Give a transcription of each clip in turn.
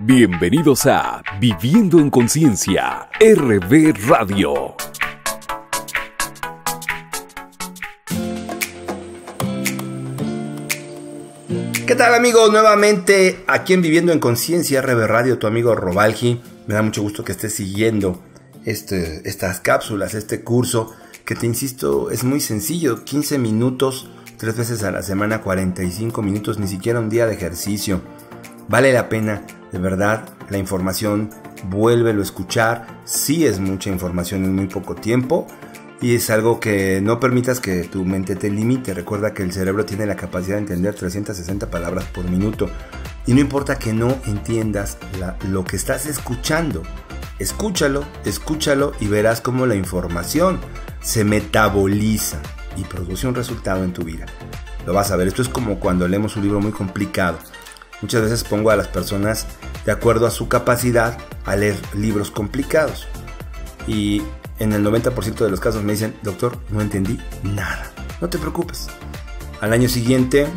Bienvenidos a Viviendo en Conciencia, RB Radio. ¿Qué tal, amigos? Nuevamente aquí en Viviendo en Conciencia, RB Radio, tu amigo Robalji. Me da mucho gusto que estés siguiendo estas cápsulas, este curso que, te insisto, es muy sencillo. 15 minutos, 3 veces a la semana, 45 minutos, ni siquiera un día de ejercicio. Vale la pena, de verdad, la información, vuélvelo a escuchar. Sí es mucha información en muy poco tiempo y es algo que no permitas que tu mente te limite. Recuerda que el cerebro tiene la capacidad de entender 360 palabras por minuto y no importa que no entiendas lo que estás escuchando. Escúchalo y verás cómo la información se metaboliza y produce un resultado en tu vida. Lo vas a ver. Esto es como cuando leemos un libro muy complicado. Muchas veces pongo a las personas de acuerdo a su capacidad a leer libros complicados. Y en el 90% de los casos me dicen: doctor, no entendí nada. No te preocupes. Al año siguiente,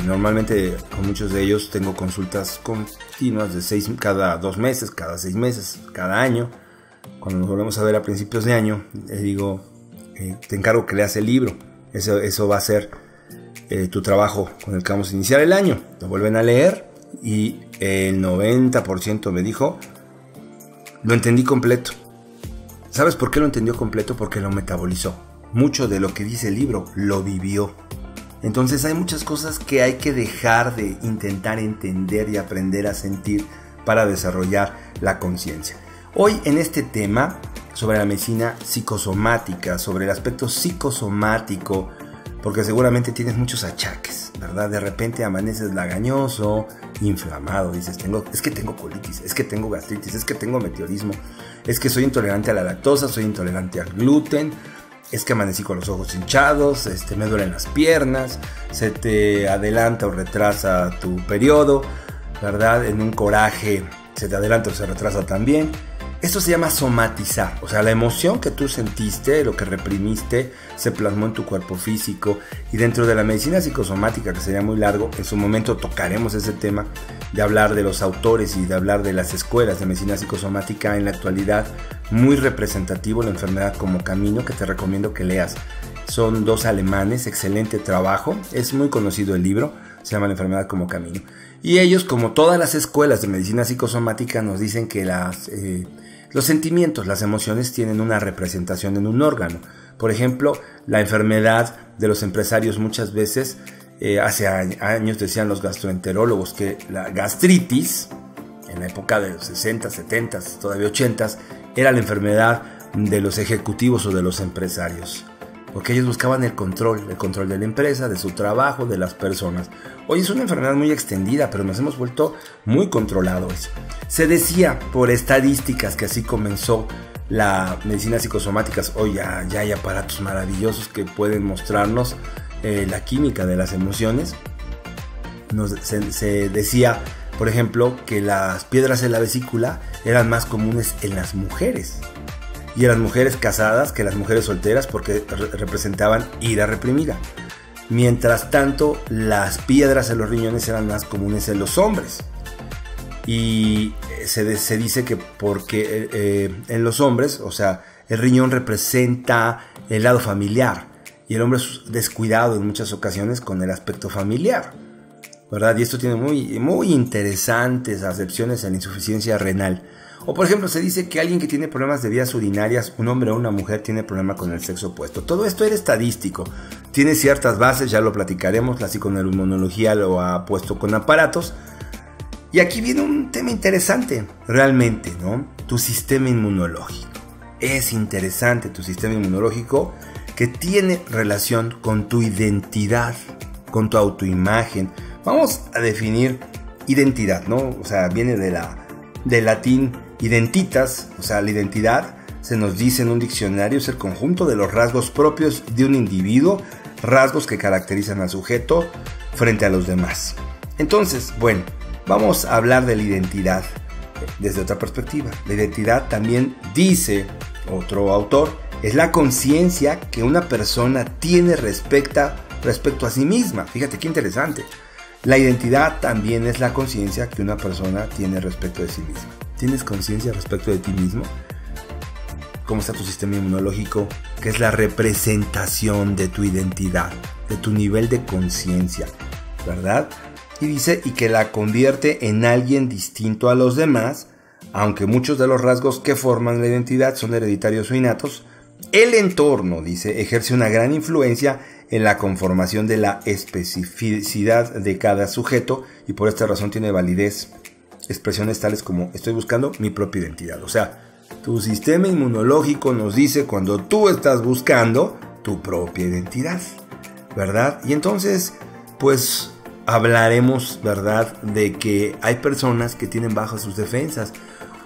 normalmente con muchos de ellos tengo consultas continuas de cada 2 meses, cada 6 meses, cada año. Cuando nos volvemos a ver a principios de año, les digo: te encargo que leas el libro. Eso va a ser tu trabajo con el que vamos a iniciar el año. Lo vuelven a leer y el 90% me dijo: lo entendí completo. ¿Sabes por qué lo entendió completo? Porque lo metabolizó. Mucho de lo que dice el libro lo vivió. Entonces hay muchas cosas que hay que dejar de intentar entender y aprender a sentir para desarrollar la conciencia. Hoy en este tema sobre la medicina psicosomática, sobre el aspecto psicosomático, porque seguramente tienes muchos achaques, ¿verdad? De repente amaneces lagañoso, inflamado, dices: es que tengo colitis, es que tengo gastritis, es que tengo meteorismo, es que soy intolerante a la lactosa, soy intolerante al gluten, es que amanecí con los ojos hinchados, me duelen las piernas, se te adelanta o retrasa tu periodo, ¿verdad? En un coraje se te adelanta o se retrasa también. Esto se llama somatizar, o sea, la emoción que tú sentiste, lo que reprimiste, se plasmó en tu cuerpo físico. Y dentro de la medicina psicosomática, que sería muy largo, en su momento tocaremos ese tema de hablar de los autores y de hablar de las escuelas de medicina psicosomática. En la actualidad, muy representativo la enfermedad como camino, que te recomiendo que leas. Son 2 alemanes, excelente trabajo, es muy conocido el libro, se llama La enfermedad como camino. Y ellos, como todas las escuelas de medicina psicosomática, nos dicen que los sentimientos, las emociones tienen una representación en un órgano. Por ejemplo, la enfermedad de los empresarios muchas veces, hace años decían los gastroenterólogos que la gastritis, en la época de los 60, 70, todavía 80, era la enfermedad de los ejecutivos o de los empresarios. Porque ellos buscaban el control de la empresa, de su trabajo, de las personas. Hoy es una enfermedad muy extendida, pero nos hemos vuelto muy controladores. Se decía por estadísticas que así comenzó la medicina psicosomática. Hoy ya hay aparatos maravillosos que pueden mostrarnos la química de las emociones. Se decía, por ejemplo, que las piedras en la vesícula eran más comunes en las mujeres. Y en las mujeres casadas que las mujeres solteras, porque representaban ira reprimida. Mientras tanto, las piedras en los riñones eran más comunes en los hombres. Y se dice que porque en los hombres, o sea, el riñón representa el lado familiar. Y el hombre es descuidado en muchas ocasiones con el aspecto familiar, ¿verdad? Y esto tiene muy, muy interesantes acepciones en la insuficiencia renal. O por ejemplo, se dice que alguien que tiene problemas de vías urinarias, un hombre o una mujer, tiene problema con el sexo opuesto. Todo esto era estadístico, tiene ciertas bases, ya lo platicaremos. La psiconeuroinmunología lo ha puesto con aparatos. Y aquí viene un tema interesante, realmente, ¿no? Tu sistema inmunológico. Es interesante tu sistema inmunológico, que tiene relación con tu identidad, con tu autoimagen. Vamos a definir identidad, ¿no? O sea, viene del latín identitas, o sea, la identidad, se nos dice en un diccionario, es el conjunto de los rasgos propios de un individuo, rasgos que caracterizan al sujeto frente a los demás. Entonces, bueno, vamos a hablar de la identidad desde otra perspectiva. La identidad, también dice otro autor, es la conciencia que una persona tiene respecto a sí misma. Fíjate qué interesante. La identidad también es la conciencia que una persona tiene respecto de sí misma. ¿Tienes conciencia respecto de ti mismo? ¿Cómo está tu sistema inmunológico? Que es la representación de tu identidad, de tu nivel de conciencia, ¿verdad? Y dice, y que la convierte en alguien distinto a los demás, aunque muchos de los rasgos que forman la identidad son hereditarios o innatos. El entorno, dice, ejerce una gran influencia en la conformación de la especificidad de cada sujeto y por esta razón tiene validez expresiones tales como estoy buscando mi propia identidad. O sea, tu sistema inmunológico nos dice cuando tú estás buscando tu propia identidad, ¿verdad? Y entonces, pues hablaremos, ¿verdad?, de que hay personas que tienen bajas sus defensas.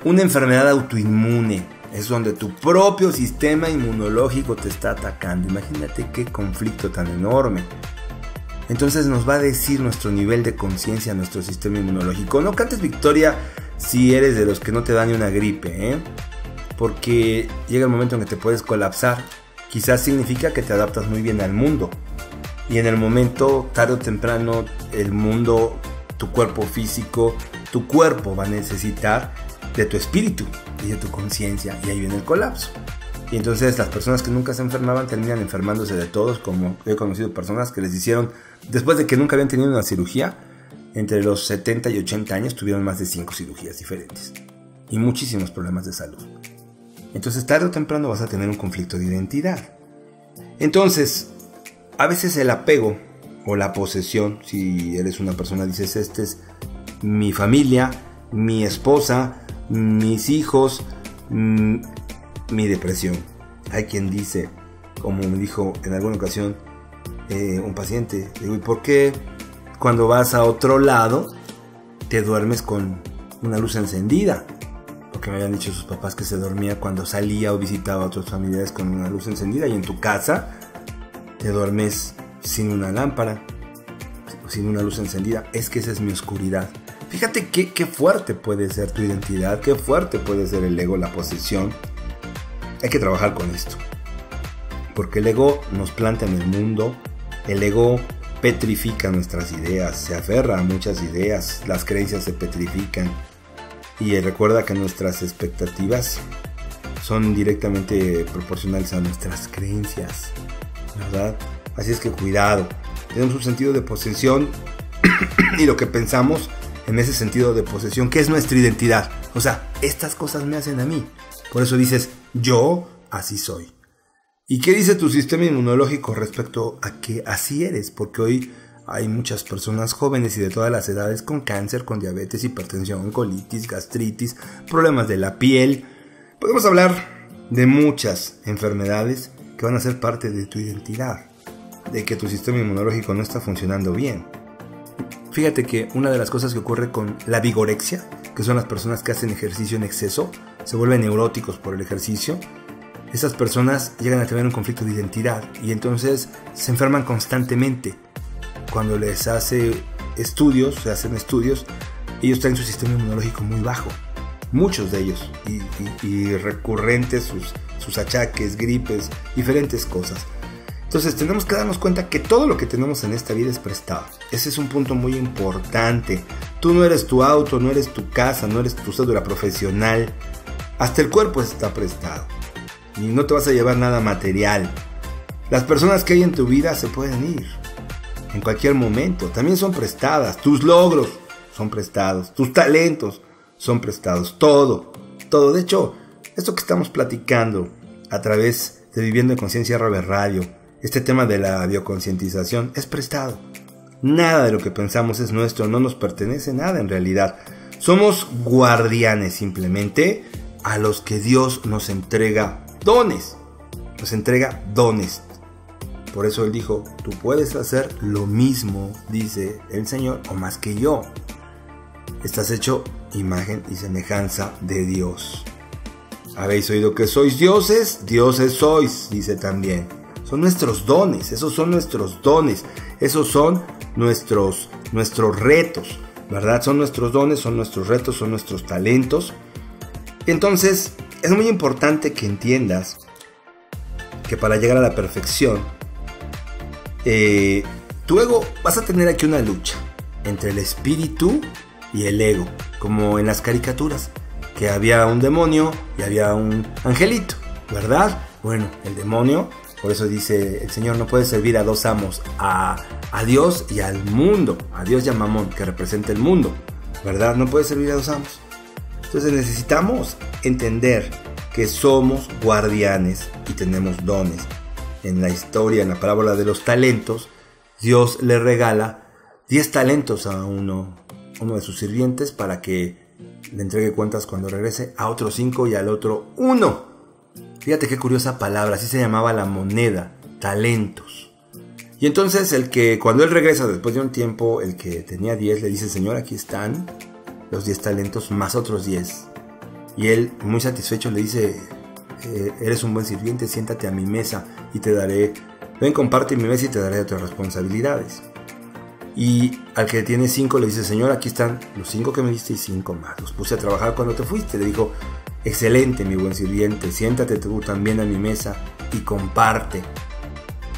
Una enfermedad autoinmune es donde tu propio sistema inmunológico te está atacando. Imagínate qué conflicto tan enorme. Entonces nos va a decir nuestro nivel de conciencia, nuestro sistema inmunológico. No cantes victoria si eres de los que no te da ni una gripe, porque llega el momento en que te puedes colapsar. Quizás significa que te adaptas muy bien al mundo. Y en el momento, tarde o temprano, el mundo, tu cuerpo físico, tu cuerpo va a necesitar de tu espíritu y de tu conciencia, y ahí viene el colapso. Y entonces las personas que nunca se enfermaban terminan enfermándose de todos, como he conocido personas que les hicieron, después de que nunca habían tenido una cirugía, entre los 70 y 80 años tuvieron más de 5 cirugías diferentes y muchísimos problemas de salud. Entonces tarde o temprano vas a tener un conflicto de identidad. Entonces, a veces el apego o la posesión, si eres una persona, dices, este es mi familia, mi esposa, mis hijos, mi depresión. Hay quien dice, como me dijo en alguna ocasión un paciente, digo, ¿y por qué cuando vas a otro lado te duermes con una luz encendida? Porque me habían dicho sus papás que se dormía cuando salía o visitaba a otros familiares con una luz encendida, y en tu casa te duermes sin una lámpara, sin una luz encendida. Es que esa es mi oscuridad. Fíjate qué fuerte puede ser tu identidad, qué fuerte puede ser el ego, la posesión. Hay que trabajar con esto, porque el ego nos planta en el mundo, el ego petrifica nuestras ideas, se aferra a muchas ideas, las creencias se petrifican, y recuerda que nuestras expectativas son directamente proporcionales a nuestras creencias, ¿verdad? Así es que cuidado, tenemos un sentido de posesión y lo que pensamos en ese sentido de posesión, que es nuestra identidad. O sea, estas cosas me hacen a mí. Por eso dices, yo así soy. ¿Y qué dice tu sistema inmunológico respecto a que así eres? Porque hoy hay muchas personas jóvenes y de todas las edades con cáncer, con diabetes, hipertensión, colitis, gastritis, problemas de la piel. Podemos hablar de muchas enfermedades que van a ser parte de tu identidad, de que tu sistema inmunológico no está funcionando bien. Fíjate que una de las cosas que ocurre con la vigorexia, que son las personas que hacen ejercicio en exceso, se vuelven neuróticos por el ejercicio. Esas personas llegan a tener un conflicto de identidad y entonces se enferman constantemente. Cuando les hacen estudios, ellos traen su sistema inmunológico muy bajo. Muchos de ellos. Y recurrentes sus achaques, gripes, diferentes cosas. Entonces tenemos que darnos cuenta que todo lo que tenemos en esta vida es prestado. Ese es un punto muy importante. Tú no eres tu auto, no eres tu casa, no eres tu cédula profesional. Hasta el cuerpo está prestado. Y no te vas a llevar nada material. Las personas que hay en tu vida se pueden ir en cualquier momento. También son prestadas. Tus logros son prestados. Tus talentos son prestados. Todo. De hecho, esto que estamos platicando a través de Viviendo en Conciencia RB Radio, este tema de la bioconcientización, es prestado. Nada de lo que pensamos es nuestro, no nos pertenece nada en realidad. Somos guardianes simplemente a los que Dios nos entrega dones. Nos entrega dones. Por eso Él dijo, tú puedes hacer lo mismo, dice el Señor, o más que yo. Estás hecho imagen y semejanza de Dios. Habéis oído que sois dioses, dioses sois, dice también. Son nuestros dones, esos son nuestros dones, esos son nuestros retos, ¿verdad? Son nuestros dones, son nuestros retos, son nuestros talentos. Entonces, es muy importante que entiendas que para llegar a la perfección, tu ego, vas a tener aquí una lucha. entre el espíritu y el ego, como en las caricaturas, que había un demonio y había un angelito, ¿verdad? Bueno, el demonio, por eso dice el Señor, no puede servir a dos amos, a Dios y al mundo, a Dios y a Mamón, que representa el mundo, ¿verdad? No puede servir a dos amos. Entonces necesitamos entender que somos guardianes y tenemos dones. En la historia, en la parábola de los talentos, Dios le regala 10 talentos a uno de sus sirvientes para que le entregue cuentas cuando regrese, a otros 5 y al otro 1. Fíjate qué curiosa palabra, así se llamaba la moneda, talentos. Y entonces cuando él regresa después de un tiempo, el que tenía 10 le dice, Señor, aquí están los 10 talentos más otros 10. Y él, muy satisfecho, le dice, eres un buen sirviente, siéntate a mi mesa y te daré, ven, comparte mi mesa y te daré otras responsabilidades. Y al que tiene 5 le dice, Señor, aquí están los 5 que me diste y 5 más. Los puse a trabajar cuando te fuiste. Le dijo, excelente, mi buen sirviente, siéntate tú también a mi mesa y comparte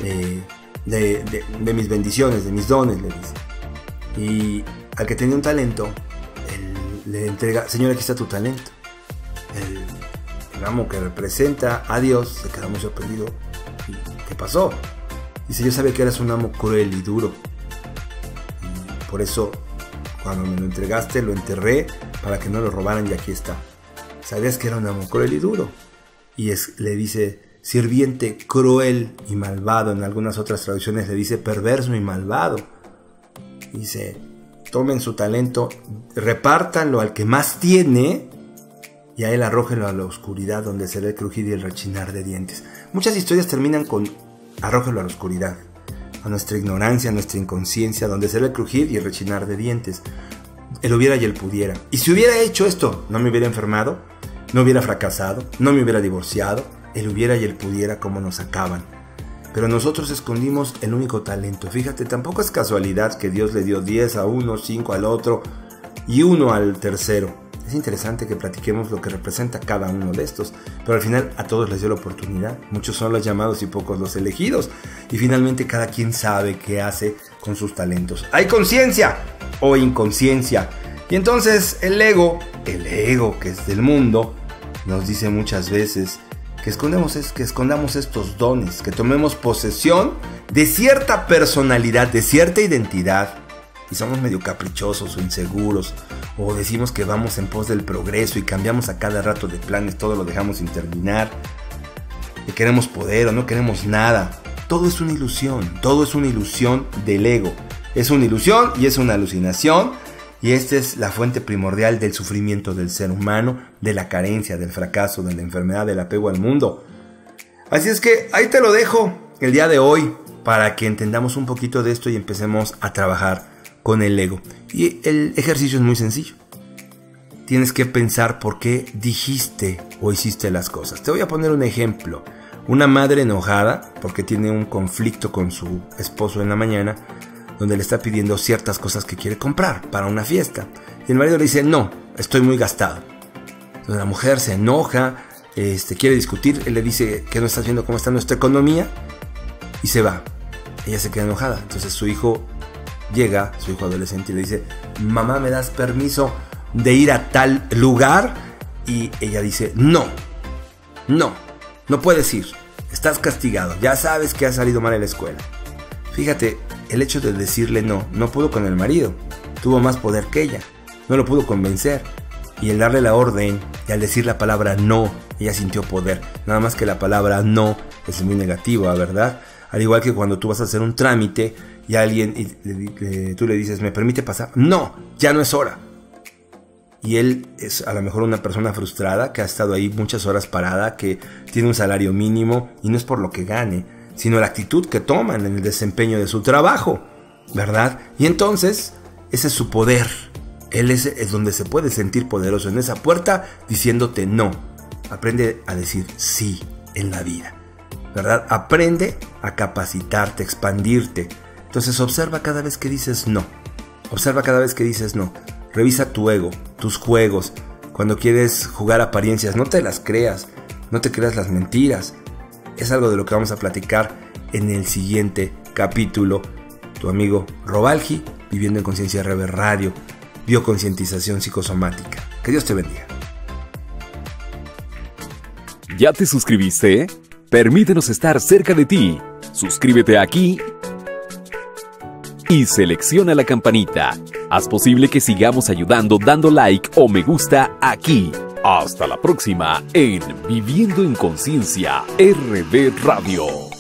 de mis bendiciones, de mis dones, le dice. Y al que tenía un talento, él le entrega, Señor, aquí está tu talento. El amo que representa a Dios se queda muy sorprendido. ¿Qué pasó? Dice, yo sabía que eras un amo cruel y duro. Y por eso, cuando me lo entregaste, lo enterré para que no lo robaran y aquí está. Sabías que era un amo cruel y duro. Y le dice, sirviente cruel y malvado. En algunas otras traducciones le dice, perverso y malvado. Dice, tomen su talento, repártanlo al que más tiene y a él arrójenlo a la oscuridad donde será el crujir y el rechinar de dientes. Muchas historias terminan con arrójenlo a la oscuridad, a nuestra ignorancia, a nuestra inconsciencia, donde será el crujir y el rechinar de dientes. Él hubiera y él pudiera. Y si hubiera hecho esto, no me hubiera enfermado, no hubiera fracasado, no me hubiera divorciado. Él hubiera y él pudiera, como nos acaban. Pero nosotros escondimos el único talento. Fíjate, tampoco es casualidad que Dios le dio 10 a uno, 5 al otro y 1 al tercero. Es interesante que platiquemos lo que representa cada uno de estos, pero al final a todos les dio la oportunidad. Muchos son los llamados y pocos los elegidos. Y finalmente cada quien sabe qué hace con sus talentos. ¿Hay conciencia o inconsciencia? Y entonces el ego que es del mundo, nos dice muchas veces que escondamos estos dones, que tomemos posesión de cierta personalidad, de cierta identidad. Y somos medio caprichosos o inseguros, o decimos que vamos en pos del progreso y cambiamos a cada rato de planes, todo lo dejamos sin terminar, que queremos poder o no queremos nada. Todo es una ilusión del ego. Es una ilusión y es una alucinación, y esta es la fuente primordial del sufrimiento del ser humano, de la carencia, del fracaso, de la enfermedad, del apego al mundo. Así es que ahí te lo dejo el día de hoy, para que entendamos un poquito de esto y empecemos a trabajar con el ego. Y el ejercicio es muy sencillo. Tienes que pensar por qué dijiste o hiciste las cosas. Te voy a poner un ejemplo. Una madre enojada porque tiene un conflicto con su esposo en la mañana, donde le está pidiendo ciertas cosas que quiere comprar para una fiesta. Y el marido le dice, no, estoy muy gastado. Entonces la mujer se enoja, quiere discutir. Él le dice que no estás viendo cómo está nuestra economía y se va. Ella se queda enojada. Entonces su hijo adolescente, y le dice, mamá, ¿me das permiso de ir a tal lugar? Y ella dice, no puedes ir, estás castigado, ya sabes que has salido mal en la escuela. Fíjate, el hecho de decirle no pudo con el marido, tuvo más poder que ella, no lo pudo convencer, y el darle la orden y al decir la palabra no, ella sintió poder. Nada más que la palabra no es muy negativa, ¿verdad? Al igual que cuando tú vas a hacer un trámite y a alguien tú le dices, ¿me permite pasar? No, ya no es hora. Y él es a lo mejor una persona frustrada que ha estado ahí muchas horas parada, que tiene un salario mínimo, y no es por lo que gane, sino la actitud que toman en el desempeño de su trabajo, ¿verdad? Y entonces ese es su poder. Él es donde se puede sentir poderoso, en esa puerta diciéndote no. Aprende a decir sí en la vida, ¿verdad? Aprende a capacitarte, a expandirte. Entonces observa cada vez que dices no. Revisa tu ego, tus juegos. Cuando quieres jugar apariencias, no te las creas. No te creas las mentiras. Es algo de lo que vamos a platicar en el siguiente capítulo. Tu amigo Robalji, Viviendo en Conciencia RB Radio, bioconcientización psicosomática. Que Dios te bendiga. ¿Ya te suscribiste? Permítenos estar cerca de ti. Suscríbete aquí y selecciona la campanita. Haz posible que sigamos ayudando dando like o me gusta aquí. Hasta la próxima en Viviendo en Conciencia RB Radio.